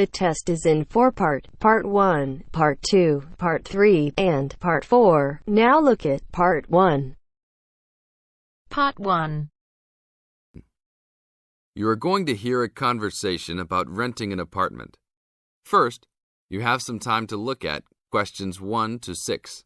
The test is in 4 parts: Part 1, Part 2, Part 3, and Part 4. Now look at Part 1. Part 1. You are going to hear a conversation about renting an apartment. First, you have some time to look at questions 1 to 6.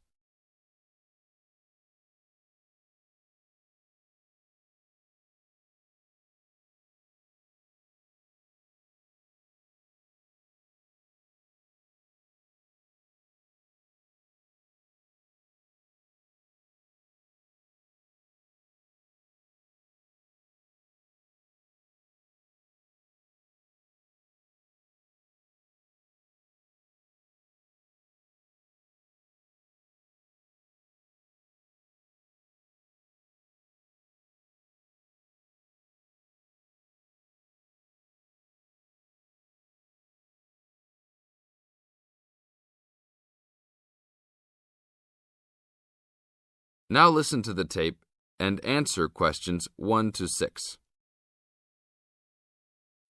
Now listen to the tape and answer questions 1 to 6.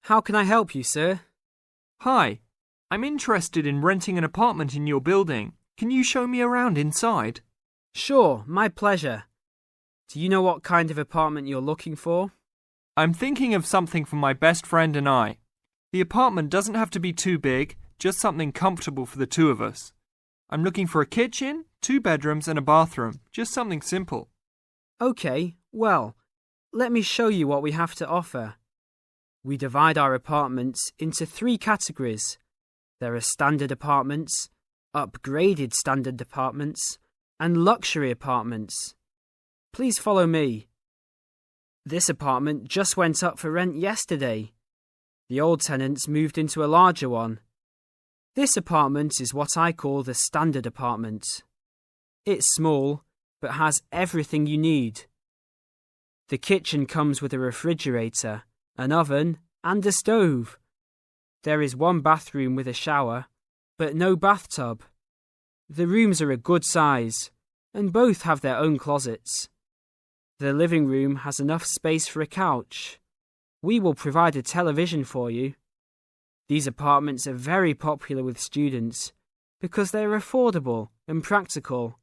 How can I help you, sir? Hi, I'm interested in renting an apartment in your building. Can you show me around inside? Sure, my pleasure. Do you know what kind of apartment you're looking for? I'm thinking of something for my best friend and I. The apartment doesn't have to be too big, just something comfortable for the two of us. I'm looking for a kitchen, 2 bedrooms and a bathroom, just something simple. Okay, well, let me show you what we have to offer. We divide our apartments into 3 categories. There are standard apartments, upgraded standard apartments, and luxury apartments. Please follow me. This apartment just went up for rent yesterday. The old tenants moved into a larger one. This apartment is what I call the standard apartment. It's small, but has everything you need. The kitchen comes with a refrigerator, an oven, and a stove. There is 1 bathroom with a shower, but no bathtub. The rooms are a good size, and both have their own closets. The living room has enough space for a couch. We will provide a television for you. These apartments are very popular with students because they are affordable and practical.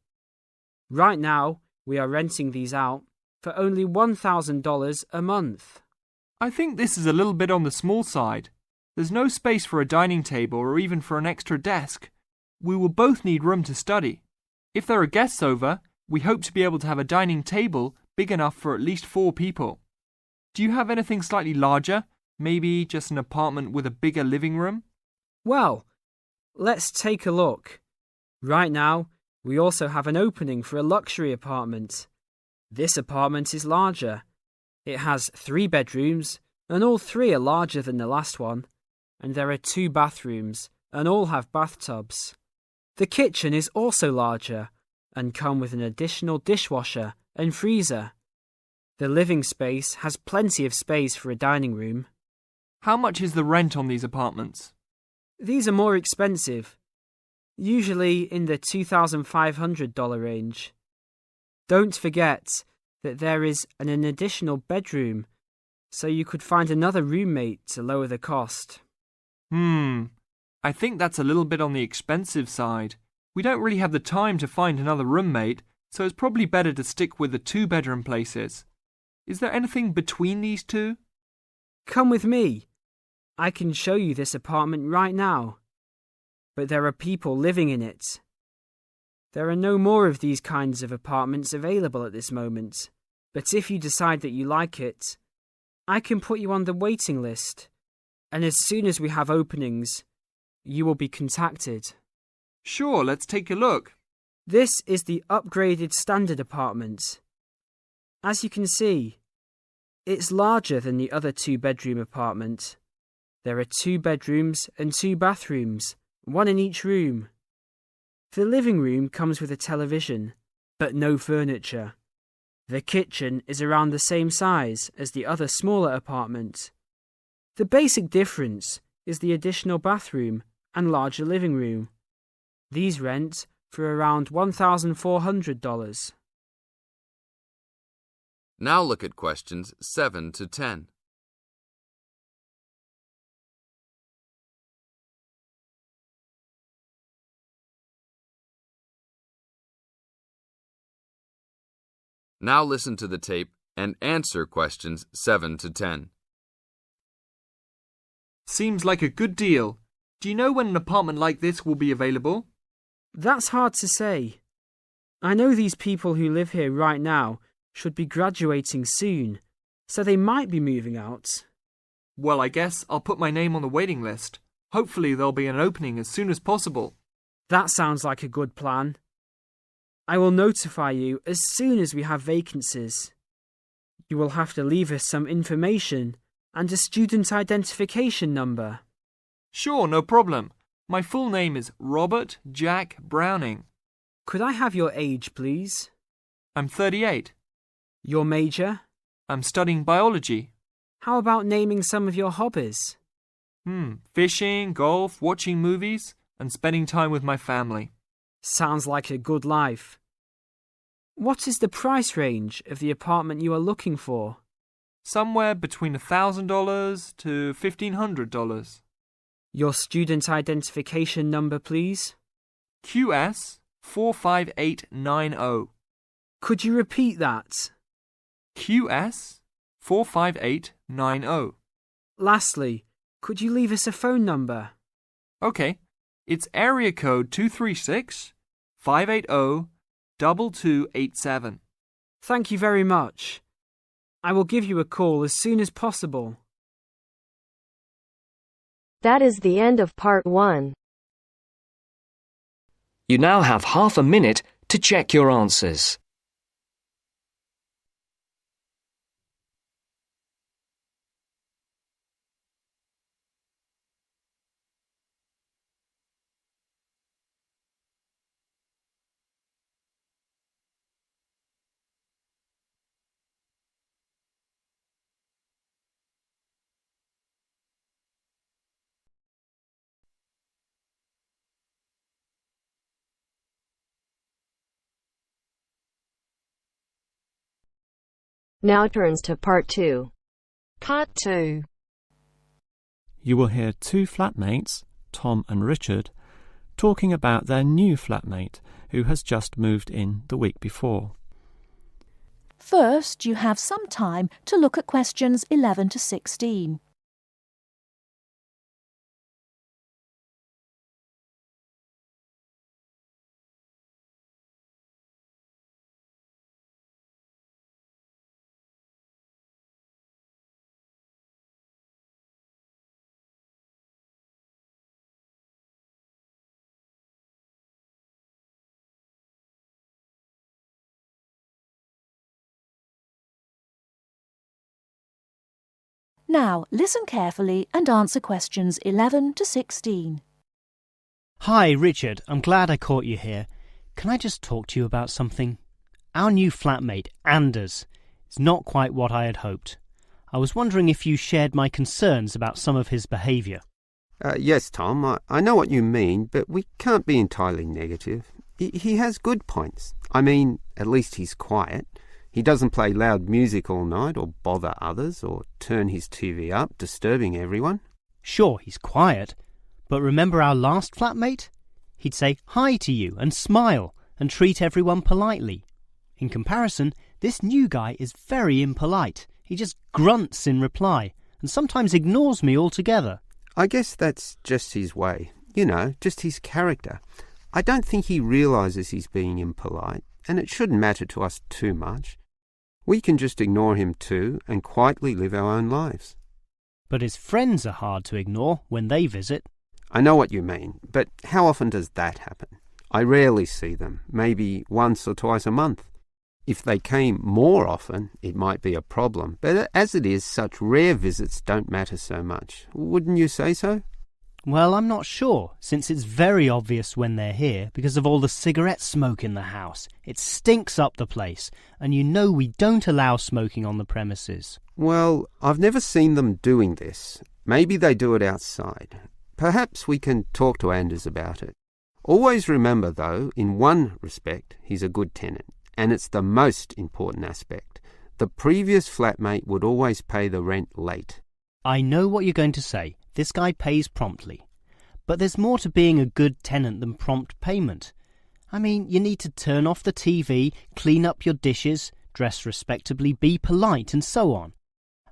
Right now, we are renting these out for only $1,000 a month. I think this is a little bit on the small side. There's no space for a dining table or even for an extra desk. We will both need room to study. If there are guests over, we hope to be able to have a dining table big enough for at least 4 people. Do you have anything slightly larger? Maybe just an apartment with a bigger living room? Well, let's take a look. Right now, we also have an opening for a luxury apartment. This apartment is larger. It has 3 bedrooms, and all 3 are larger than the last one. And there are 2 bathrooms, and all have bathtubs. The kitchen is also larger, and come with an additional dishwasher and freezer. The living space has plenty of space for a dining room. How much is the rent on these apartments? These are more expensive, usually in the $2,500 range. Don't forget that there is an additional bedroom, so you could find another roommate to lower the cost. I think that's a little bit on the expensive side. We don't really have the time to find another roommate, so it's probably better to stick with the 2-bedroom places. Is there anything between these 2? Come with me. I can show you this apartment right now. But there are people living in it. There are no more of these kinds of apartments available at this moment. But if you decide that you like it, I can put you on the waiting list. And as soon as we have openings, you will be contacted. Sure, let's take a look. This is the upgraded standard apartment. As you can see, it's larger than the other 2-bedroom apartment. There are 2 bedrooms and 2 bathrooms, 1 in each room. The living room comes with a television, but no furniture. The kitchen is around the same size as the other smaller apartment. The basic difference is the additional bathroom and larger living room. These rent for around $1,400. Now look at questions 7 to 10. Now listen to the tape and answer questions 7 to 10. Seems like a good deal. Do you know when an apartment like this will be available? That's hard to say. I know these people who live here right now should be graduating soon, so they might be moving out. Well, I guess I'll put my name on the waiting list. Hopefully there'll be an opening as soon as possible. That sounds like a good plan. I will notify you as soon as we have vacancies. You will have to leave us some information and a student identification number. Sure, no problem. My full name is Robert Jack Browning. Could I have your age, please? I'm 38. Your major? I'm studying biology. How about naming some of your hobbies? Fishing, golf, watching movies, and spending time with my family. Sounds like a good life. What is the price range of the apartment you are looking for? Somewhere between $1,000 to $1,500. Your student identification number, please? QS 45890. Could you repeat that? QS 45890. Lastly, could you leave us a phone number? Okay, it's area code 236-580-2287. Thank you very much. I will give you a call as soon as possible. That is the end of part 1. You now have half a minute to check your answers. Now turns to part 2. Part 2. You will hear two flatmates, Tom and Richard, talking about their new flatmate who has just moved in the week before. First, you have some time to look at questions 11 to 16. Now, listen carefully and answer questions 11 to 16. Hi, Richard. I'm glad I caught you here. Can I just talk to you about something? Our new flatmate, Anders, is not quite what I had hoped. I was wondering if you shared my concerns about some of his behaviour. Yes, Tom, I know what you mean, but we can't be entirely negative. He has good points. I mean, at least he's quiet. He doesn't play loud music all night or bother others or turn his TV up, disturbing everyone. Sure, he's quiet, but remember our last flatmate? He'd say hi to you and smile and treat everyone politely. In comparison, this new guy is very impolite. He just grunts in reply and sometimes ignores me altogether. I guess that's just his way. You know, just his character. I don't think he realises he's being impolite, and it shouldn't matter to us too much. We can just ignore him too and quietly live our own lives. But his friends are hard to ignore when they visit. I know what you mean, but how often does that happen? I rarely see them, maybe once or twice a month. If they came more often, it might be a problem, but as it is, such rare visits don't matter so much. Wouldn't you say so? Well, I'm not sure, since it's very obvious when they're here because of all the cigarette smoke in the house. It stinks up the place, and you know we don't allow smoking on the premises. Well, I've never seen them doing this. Maybe they do it outside. Perhaps we can talk to Anders about it. Always remember, though, in one respect, he's a good tenant, and it's the most important aspect. The previous flatmate would always pay the rent late. I know what you're going to say. This guy pays promptly. But there's more to being a good tenant than prompt payment. I mean, you need to turn off the TV, clean up your dishes, dress respectably, be polite, and so on.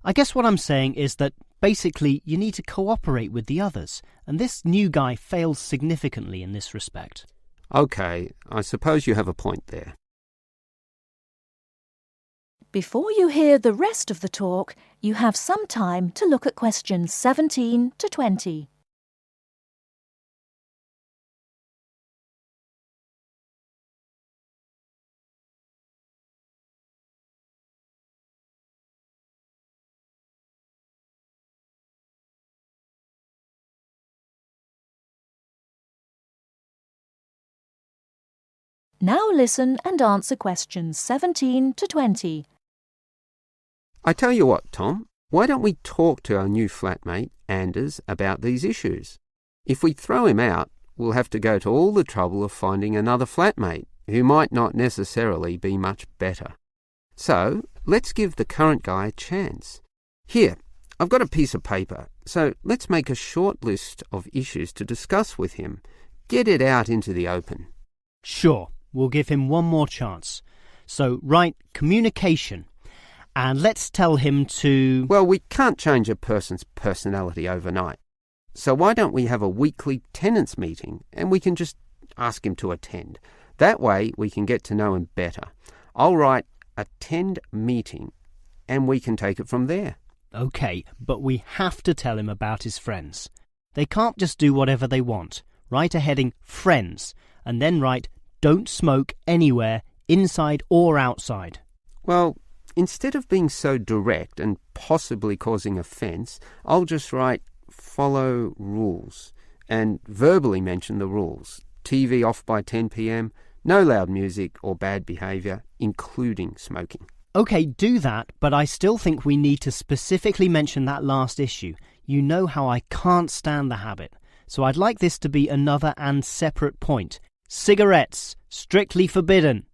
I guess what I'm saying is that basically you need to cooperate with the others, and this new guy fails significantly in this respect. OK, I suppose you have a point there. Before you hear the rest of the talk, you have some time to look at questions 17 to 20. Now listen and answer questions 17 to 20. I tell you what, Tom, why don't we talk to our new flatmate, Anders, about these issues? If we throw him out, we'll have to go to all the trouble of finding another flatmate, who might not necessarily be much better. So, let's give the current guy a chance. Here, I've got a piece of paper, so let's make a short list of issues to discuss with him. Get it out into the open. Sure, we'll give him one more chance. So write communication, and let's tell him to... Well, we can't change a person's personality overnight. So why don't we have a weekly tenants meeting and we can just ask him to attend. That way we can get to know him better. I'll write attend meeting and we can take it from there. OK, but we have to tell him about his friends. They can't just do whatever they want. Write a heading friends and then write don't smoke anywhere, inside or outside. Well, instead of being so direct and possibly causing offence, I'll just write follow rules and verbally mention the rules. TV off by 10 p.m, no loud music or bad behaviour, including smoking. OK, do that, but I still think we need to specifically mention that last issue. You know how I can't stand the habit. So I'd like this to be another and separate point. Cigarettes, strictly forbidden.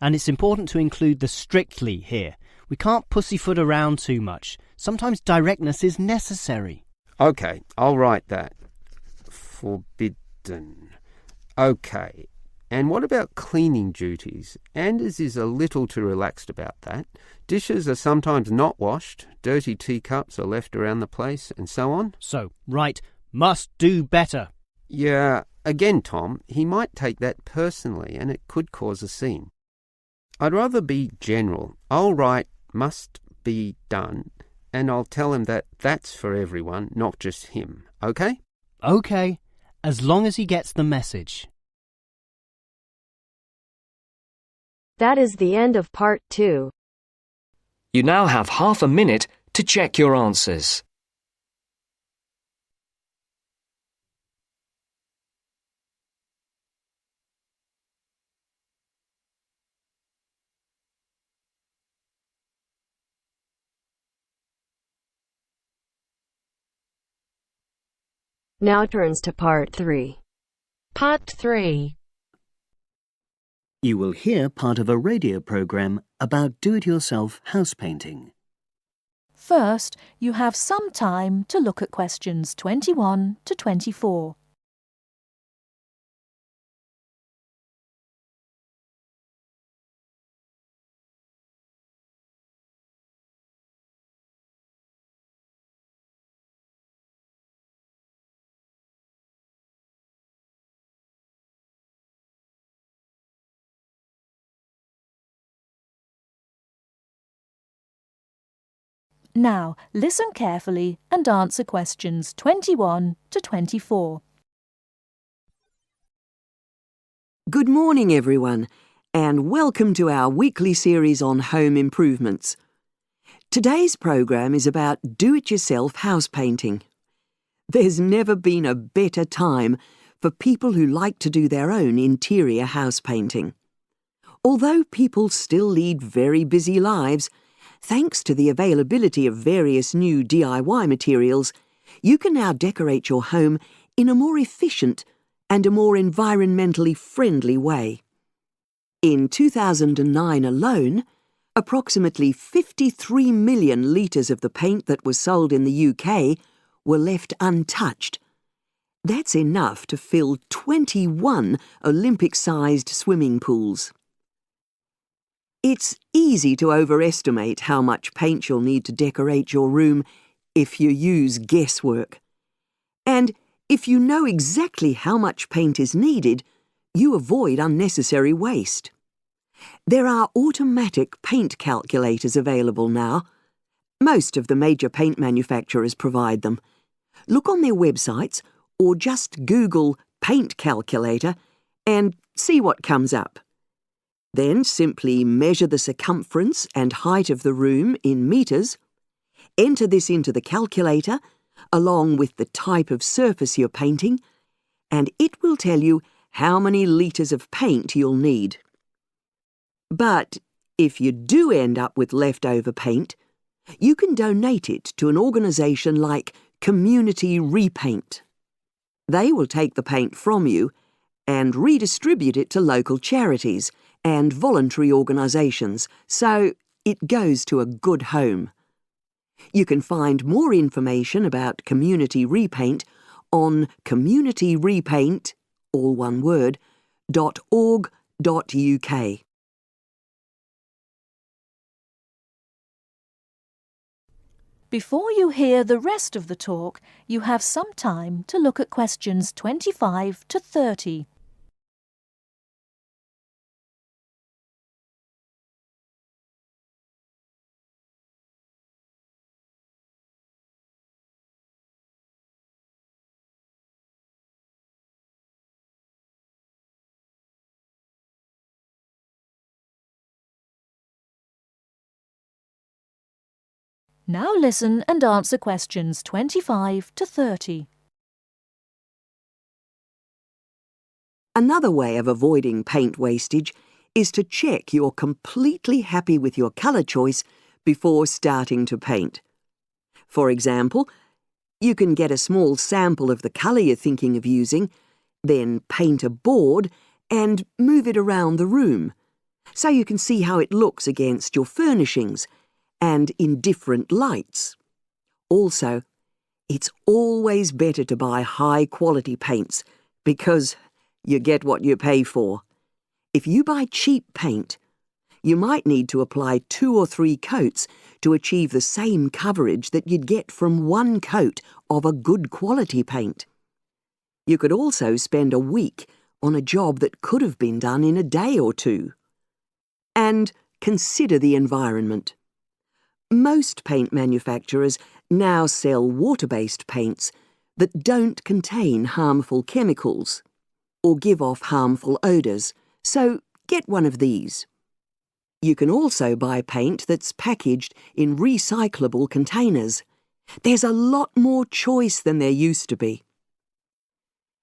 And it's important to include the strictly here. We can't pussyfoot around too much. Sometimes directness is necessary. OK, I'll write that. Forbidden. OK. And what about cleaning duties? Anders is a little too relaxed about that. Dishes are sometimes not washed, dirty teacups are left around the place, and so on. So, write, must do better. Yeah, again, Tom, he might take that personally and it could cause a scene. I'd rather be general. I'll write must be done and I'll tell him that that's for everyone, not just him. OK? OK, as long as he gets the message. That is the end of part 2. You now have half a minute to check your answers. Now turns to part 3. Part 3. You will hear part of a radio program about do-it-yourself house painting. First, you have some time to look at questions 21 to 24. Now, listen carefully and answer questions 21 to 24. Good morning, everyone, and welcome to our weekly series on home improvements. Today's programme is about do-it-yourself house painting. There's never been a better time for people who like to do their own interior house painting. Although people still lead very busy lives, thanks to the availability of various new DIY materials, you can now decorate your home in a more efficient and a more environmentally friendly way. In 2009 alone, approximately 53 million litres of the paint that was sold in the UK were left untouched. That's enough to fill 21 Olympic-sized swimming pools. It's easy to overestimate how much paint you'll need to decorate your room if you use guesswork. And if you know exactly how much paint is needed, you avoid unnecessary waste. There are automatic paint calculators available now. Most of the major paint manufacturers provide them. Look on their websites or just Google paint calculator and see what comes up. Then simply measure the circumference and height of the room in metres. Enter this into the calculator along with the type of surface you're painting, and it will tell you how many litres of paint you'll need. But if you do end up with leftover paint, you can donate it to an organisation like Community Repaint. They will take the paint from you and redistribute it to local charities and voluntary organisations, so it goes to a good home. You can find more information about Community Repaint on communityrepaint, all one word, .org.uk. Before you hear the rest of the talk, you have some time to look at questions 25 to 30. Now listen and answer questions 25 to 30. Another way of avoiding paint wastage is to check you're completely happy with your colour choice before starting to paint. For example, you can get a small sample of the colour you're thinking of using, then paint a board and move it around the room, so you can see how it looks against your furnishings and in different lights. Also, it's always better to buy high-quality paints because you get what you pay for. If you buy cheap paint, you might need to apply 2 or 3 coats to achieve the same coverage that you'd get from 1 coat of a good quality paint. You could also spend a week on a job that could have been done in a day or 2. And consider the environment. Most paint manufacturers now sell water-based paints that don't contain harmful chemicals or give off harmful odours, so get one of these. You can also buy paint that's packaged in recyclable containers. There's a lot more choice than there used to be.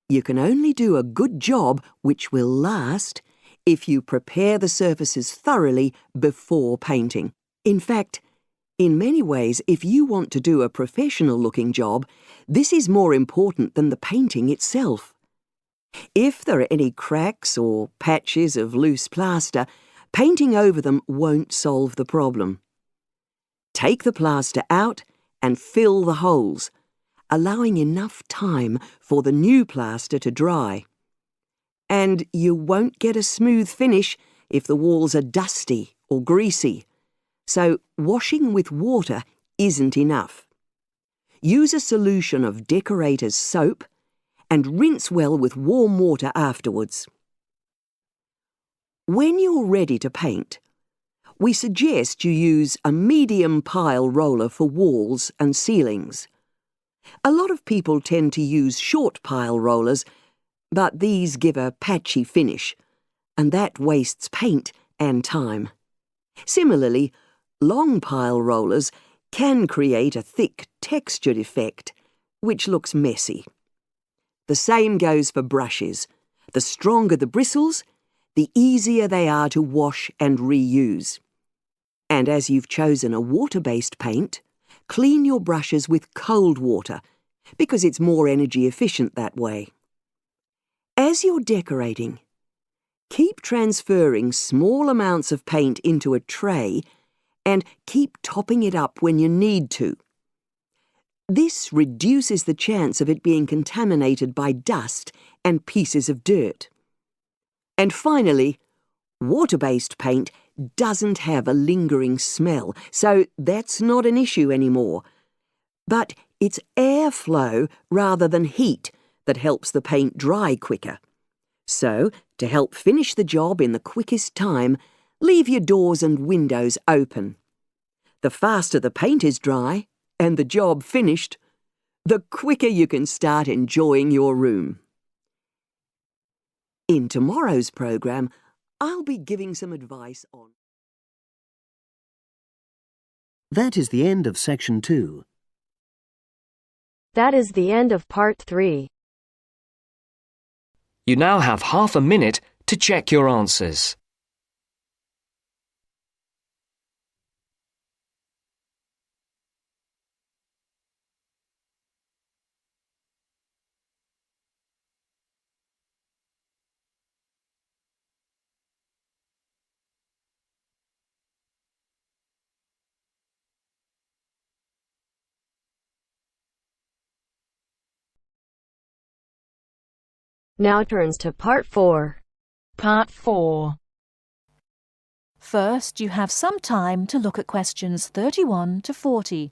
You can only do a good job which will last if you prepare the surfaces thoroughly before painting. In fact, in many ways, if you want to do a professional-looking job, this is more important than the painting itself. If there are any cracks or patches of loose plaster, painting over them won't solve the problem. Take the plaster out and fill the holes, allowing enough time for the new plaster to dry. And you won't get a smooth finish if the walls are dusty or greasy. So washing with water isn't enough. Use a solution of decorator's soap and rinse well with warm water afterwards. When you're ready to paint, we suggest you use a medium pile roller for walls and ceilings. A lot of people tend to use short pile rollers, but these give a patchy finish, and that wastes paint and time. Similarly, long pile rollers can create a thick textured effect, which looks messy. The same goes for brushes. The stronger the bristles, the easier they are to wash and reuse. And as you've chosen a water-based paint, clean your brushes with cold water, because it's more energy efficient that way. As you're decorating, keep transferring small amounts of paint into a tray and keep topping it up when you need to. This reduces the chance of it being contaminated by dust and pieces of dirt. And finally, water-based paint doesn't have a lingering smell, so that's not an issue anymore. But it's airflow rather than heat that helps the paint dry quicker. So, to help finish the job in the quickest time, leave your doors and windows open. The faster the paint is dry and the job finished, the quicker you can start enjoying your room. In tomorrow's program, I'll be giving some advice on... That is the end of section 2. That is the end of part 3. You now have half a minute to check your answers. Now turns to part 4. Part 4. First, you have some time to look at questions 31 to 40.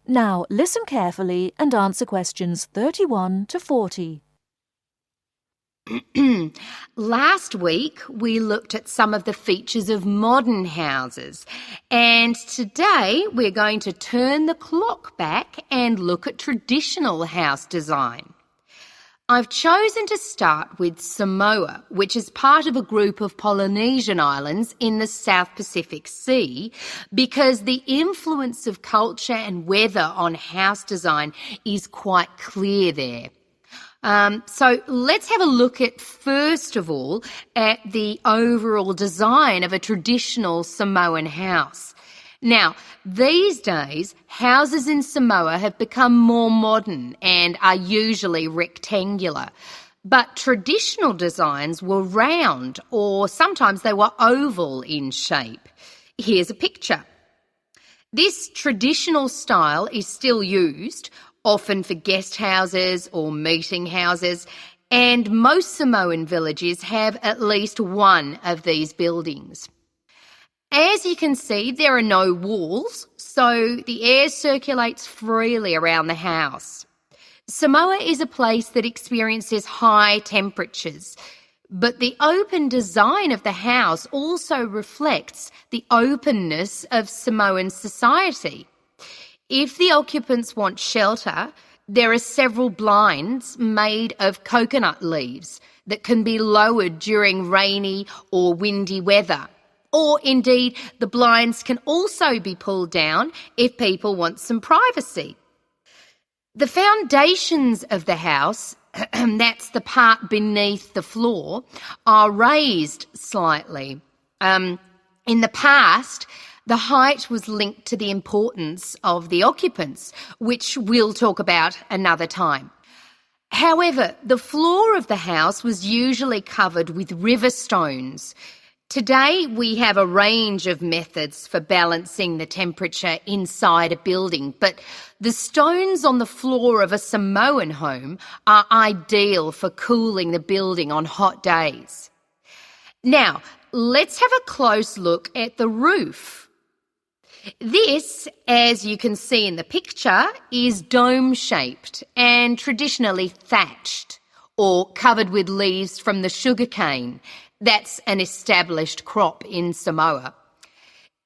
Now listen carefully and answer questions 31 to 40. Last week we looked at some of the features of modern houses, and today we're going to turn the clock back and look at traditional house design. I've chosen to start with Samoa, which is part of a group of Polynesian islands in the South Pacific Sea, because the influence of culture and weather on house design is quite clear there. So let's have a look at, first of all, at the overall design of a traditional Samoan house. Now, these days, houses in Samoa have become more modern and are usually rectangular. But traditional designs were round, or sometimes they were oval in shape. Here's a picture. This traditional style is still used, often for guest houses or meeting houses, and most Samoan villages have at least one of these buildings. As you can see, there are no walls, so the air circulates freely around the house. Samoa is a place that experiences high temperatures, but the open design of the house also reflects the openness of Samoan society. If the occupants want shelter, there are several blinds made of coconut leaves that can be lowered during rainy or windy weather. Or indeed, the blinds can also be pulled down if people want some privacy. The foundations of the house, that's the part beneath the floor, are raised slightly. In the past, the height was linked to the importance of the occupants, which we'll talk about another time. However, the floor of the house was usually covered with river stones. Today, we have a range of methods for balancing the temperature inside a building, but the stones on the floor of a Samoan home are ideal for cooling the building on hot days. Now, let's have a close look at the roof. This, as you can see in the picture, is dome-shaped and traditionally thatched or covered with leaves from the sugarcane. That's an established crop in Samoa.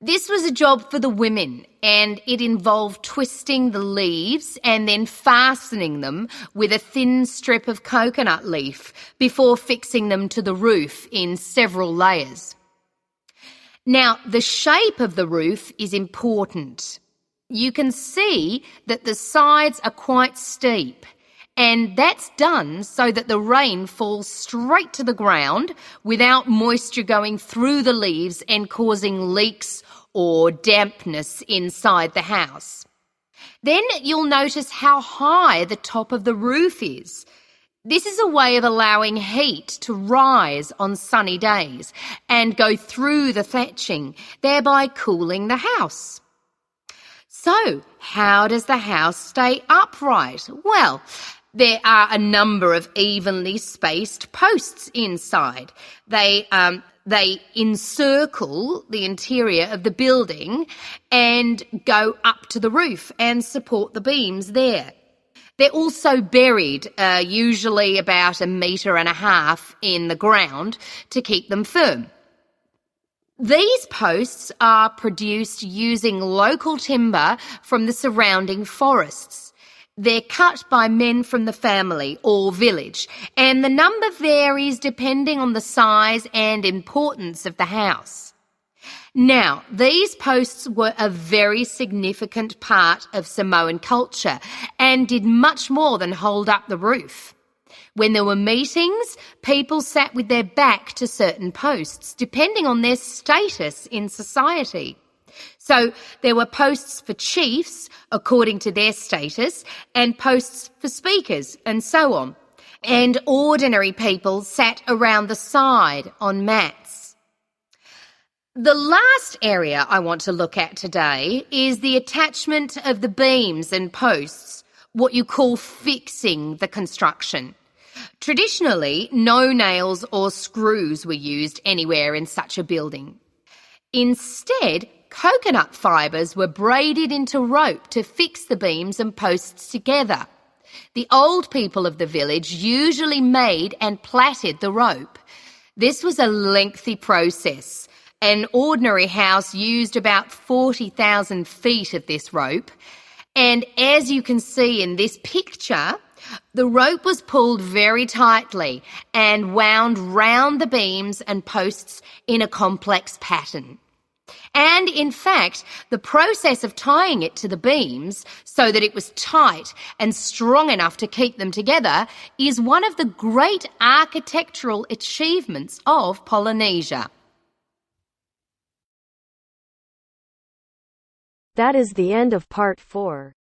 This was a job for the women, and it involved twisting the leaves and then fastening them with a thin strip of coconut leaf before fixing them to the roof in several layers. Now, the shape of the roof is important. You can see that the sides are quite steep, and that's done so that the rain falls straight to the ground without moisture going through the leaves and causing leaks or dampness inside the house. Then you'll notice how high the top of the roof is. This is a way of allowing heat to rise on sunny days and go through the thatching, thereby cooling the house. So, how does the house stay upright? Well, there are a number of evenly spaced posts inside. They encircle the interior of the building and go up to the roof and support the beams there. They're also buried, usually about 1.5 meters in the ground to keep them firm. These posts are produced using local timber from the surrounding forests. They're cut by men from the family or village, and the number varies depending on the size and importance of the house. Now, these posts were a very significant part of Samoan culture and did much more than hold up the roof. When there were meetings, people sat with their back to certain posts, depending on their status in society. So there were posts for chiefs, according to their status, and posts for speakers, and so on. And ordinary people sat around the side on mats. The last area I want to look at today is the attachment of the beams and posts, what you call fixing the construction. Traditionally, no nails or screws were used anywhere in such a building. Instead, coconut fibres were braided into rope to fix the beams and posts together. The old people of the village usually made and plaited the rope. This was a lengthy process. An ordinary house used about 40,000 feet of this rope, and as you can see in this picture, the rope was pulled very tightly and wound round the beams and posts in a complex pattern. And in fact, the process of tying it to the beams so that it was tight and strong enough to keep them together is one of the great architectural achievements of Polynesia. That is the end of part 4.